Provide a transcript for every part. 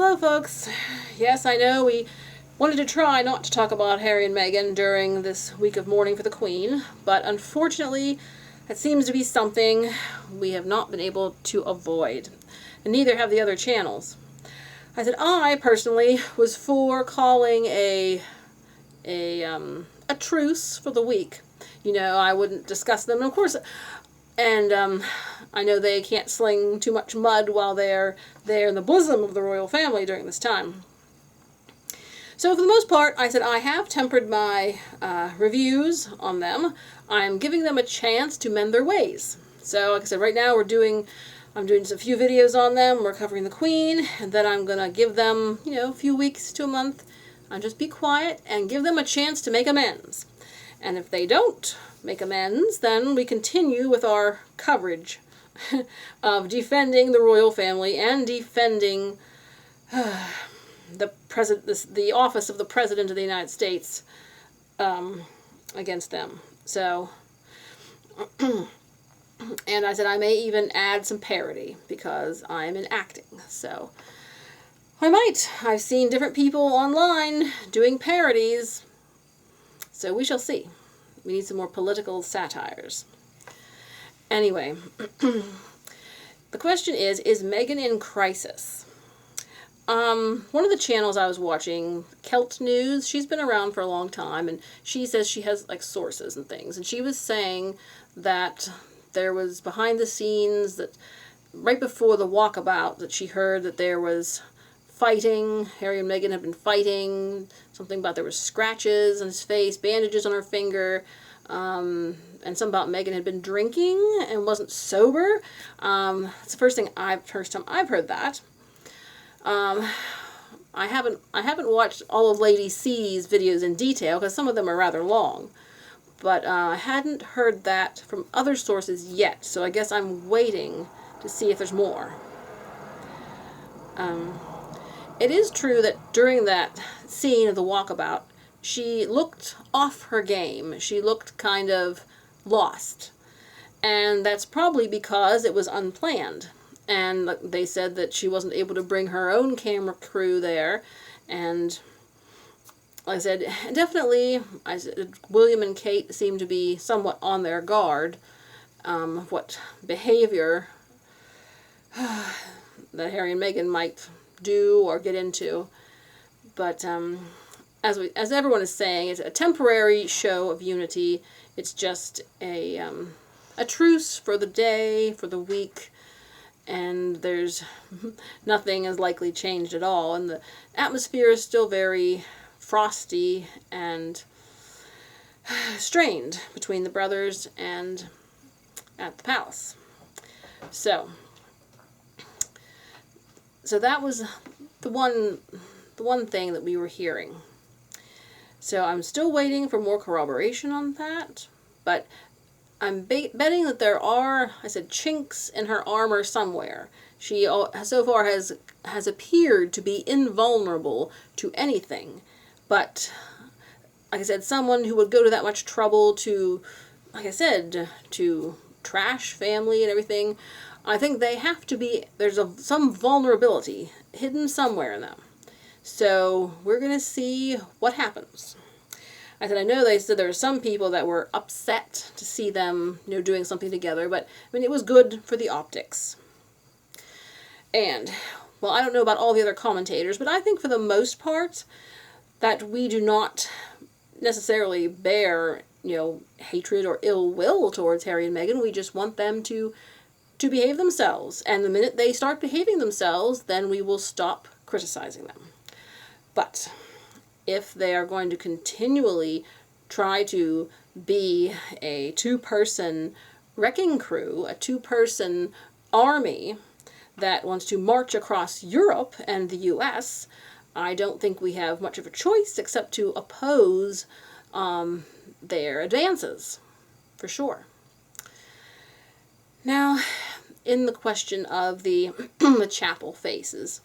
Hello, folks. Yes, I know we wanted to try not to talk about Harry and Meghan during this week of mourning for the Queen, but unfortunately, that seems to be something we have not been able to avoid, and neither have the other channels. I said I personally was for calling a truce for the week. You know, I wouldn't discuss them, of course. And I know they can't sling too much mud while they're there in the bosom of the royal family during this time. So for the most part, I said I have tempered my reviews on them. I'm giving them a chance to mend their ways. So like I said, right now I'm doing just a few videos on them. We're covering the Queen, and then I'm going to give them, a few weeks to a month. I'll just be quiet and give them a chance to make amends. And if they don't make amends, then we continue with our coverage of defending the royal family and defending the office of the President of the United States against them. So, and I said I may even add some parody because I'm in acting. So, I might. I've seen different people online doing parodies. So we shall see. We need some more political satires. Anyway, the question is Meghan in crisis? One of the channels I was watching, Celt News, she's been around for a long time, and she says she has, sources and things. And she was saying that there was behind the scenes, that right before the walkabout, that she heard that there was fighting. Harry and Meghan had been fighting. Something about there were scratches on his face, bandages on her finger, and something about Meghan had been drinking and wasn't sober. It's the first time I've heard that. I haven't watched all of Lady C's videos in detail because some of them are rather long, but I hadn't heard that from other sources yet. So I guess I'm waiting to see if there's more. It is true that during that scene of the walkabout, she looked off her game. She looked kind of lost. And that's probably because it was unplanned. And they said that she wasn't able to bring her own camera crew there. And like I said, definitely, William and Kate seem to be somewhat on their guard. What behavior that Harry and Meghan might do or get into. But as everyone is saying, it's a temporary show of unity. It's just a truce for the day, for the week, and there's nothing has likely changed at all. And the atmosphere is still very frosty and strained between the brothers and at the palace. So that was the one thing that we were hearing. So I'm still waiting for more corroboration on that, but I'm betting that there are, chinks in her armor somewhere. She so far has appeared to be invulnerable to anything, but like I said, someone who would go to that much trouble to, to trash family and everything, I think they have to be, there's some vulnerability hidden somewhere in them. So we're going to see what happens. I know they said there were some people that were upset to see them, doing something together, but it was good for the optics. And, well, I don't know about all the other commentators, but I think for the most part that we do not necessarily bear, hatred or ill will towards Harry and Meghan. We just want them to behave themselves. And the minute they start behaving themselves, then we will stop criticizing them. But if they are going to continually try to be a two-person wrecking crew, a two-person army that wants to march across Europe and the U.S., I don't think we have much of a choice except to oppose their advances, for sure. Now, in the question of the the chapel faces,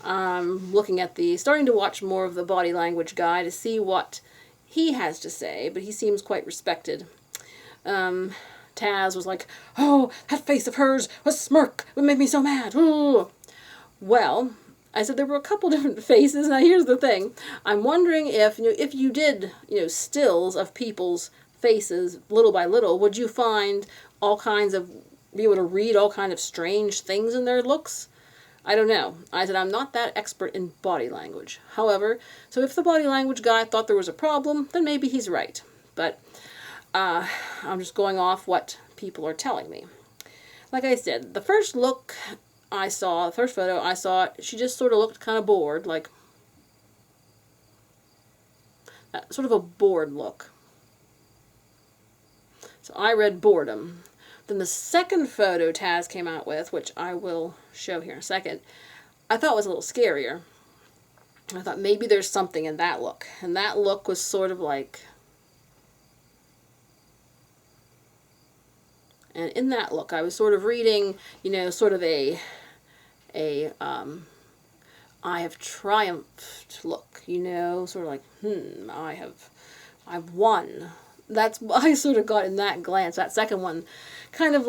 looking at starting to watch more of the body language guy to see what he has to say, but he seems quite respected. Taz was like, "Oh, that face of hers was smirk. It made me so mad." Ooh. Well, I said there were a couple different faces. Now here's the thing. I'm wondering if, if you did, stills of people's faces little by little, would you find be able to read all kinds of strange things in their looks? I don't know. I said I'm not that expert in body language. However, so if the body language guy thought there was a problem, then maybe he's right. But I'm just going off what people are telling me. Like I said, the first photo I saw, she just sort of looked kind of bored, like sort of a bored look. So I read boredom. Then the second photo Taz came out with, which I will show here in a second, I thought was a little scarier. I thought maybe there's something in that look. And that look was sort of like... And in that look, I was sort of reading, sort of I have triumphed look, sort of like, I've won. That's what I sort of got in that glance. That second one, kind of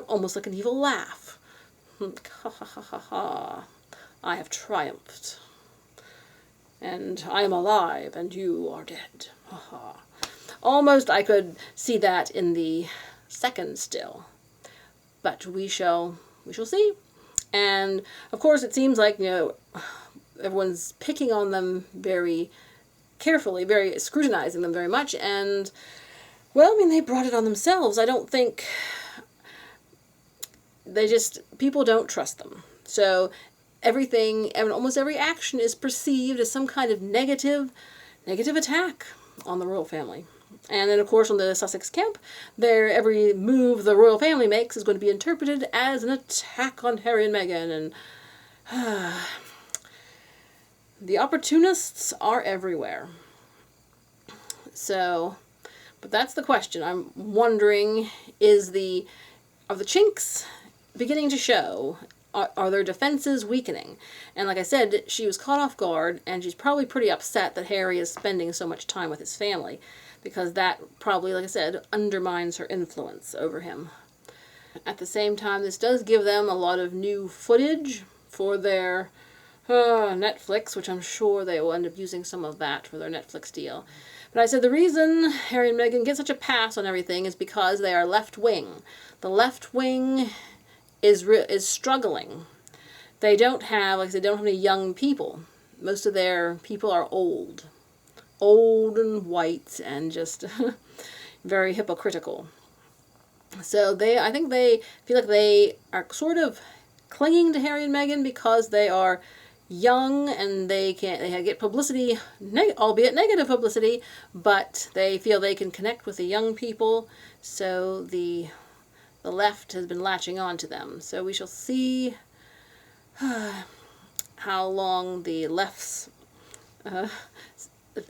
almost like an evil laugh. Ha ha ha ha ha. I have triumphed. And I am alive, and you are dead. Ha ha. Almost I could see that in the second still. But we shall see. And of course it seems like, everyone's picking on them very carefully, very scrutinizing them very much, and well, they brought it on themselves. I don't think people don't trust them. So almost every action is perceived as some kind of negative attack on the royal family. And then, of course, on the Sussex Camp, every move the royal family makes is going to be interpreted as an attack on Harry and Meghan, and the opportunists are everywhere. So, but that's the question. I'm wondering, are the chinks beginning to show? Are their defenses weakening? And like I said, she was caught off guard, and she's probably pretty upset that Harry is spending so much time with his family, because that probably, like I said, undermines her influence over him. At the same time, this does give them a lot of new footage for their Netflix, which I'm sure they will end up using some of that for their Netflix deal. But I said the reason Harry and Meghan get such a pass on everything is because they are left-wing. The left wing is struggling. They don't have, like I said, they don't have any young people. Most of their people are old and white and just very hypocritical. So I think they feel like they are sort of clinging to Harry and Meghan because they are young and they get publicity, albeit negative publicity, but they feel they can connect with the young people, so the left has been latching on to them. So we shall see how long the left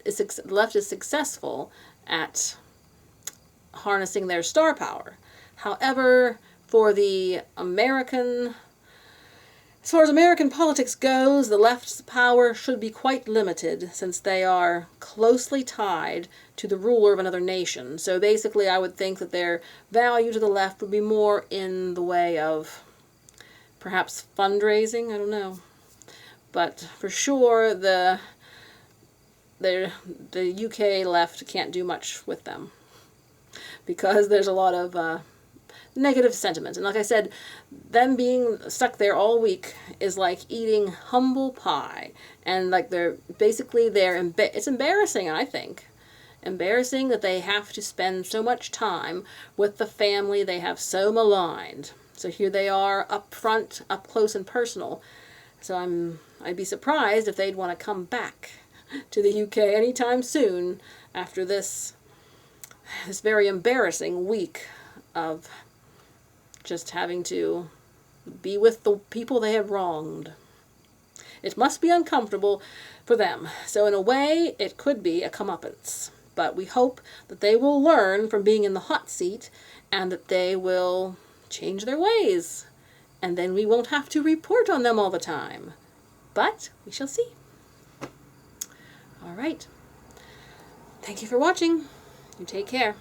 is successful at harnessing their star power. However, for the as far as American politics goes, the left's power should be quite limited, since they are closely tied to the ruler of another nation. So basically, I would think that their value to the left would be more in the way of perhaps fundraising, I don't know. But for sure, the UK left can't do much with them, because there's a lot of negative sentiment. And like I said, them being stuck there all week is like eating humble pie. And like it's embarrassing, I think. Embarrassing that they have to spend so much time with the family they have so maligned. So here they are up front, up close and personal. So I'd be surprised if they'd want to come back to the UK anytime soon after this very embarrassing week of just having to be with the people they have wronged. It must be uncomfortable for them. So in a way, it could be a comeuppance. But we hope that they will learn from being in the hot seat, and that they will change their ways. And then we won't have to report on them all the time. But we shall see. All right. Thank you for watching. You take care.